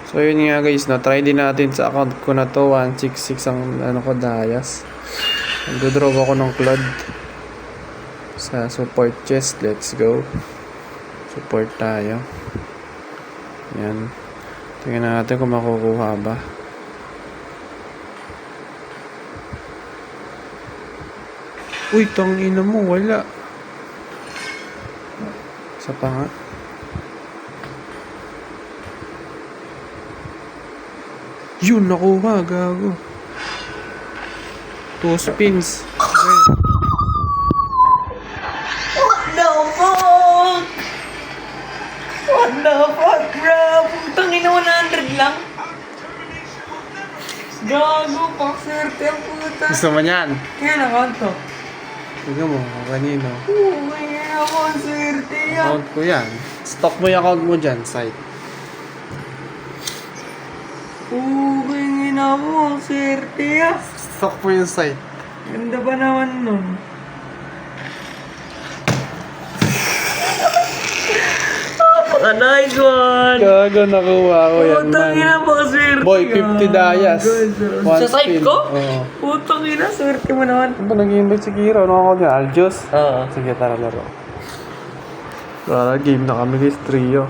So yun nga guys, no, try din natin sa account ko na to, 166 ang ano ko, Dayas. Magdodraw ako ng Claude sa support chest. Let's go. Support tayo. Yan. Tingnan natin kung makukuha ba. Uy, tangina mo, wala. Isa pa nga. Yun, nakuha, gago. 2 spins. Okay. What the fuck? What the fuck, bro? Putang ina, 100 lang. Gago, pakserte ang puta. Gusto mo yan? Kaya naman to. Tignan mo, kanino. Kaya ako, swerte yan. Account ko yan. Stock mo yung account mo dyan, site. Kaya mo, ang swerte yan. Stock mo yung site. Ganda ba naman nun? Nice one! Gago, nakuha ko yan, Putang ina, man. pakaswerte. Boy, 50 Dayas. Sa site ko? Oo. Putang ina, swerte mo naman. Ano ba nag-invite si Kira? Ano ako niya? Aljos? Oo. Sige, tara laro. Tara, game na kami guys, trio.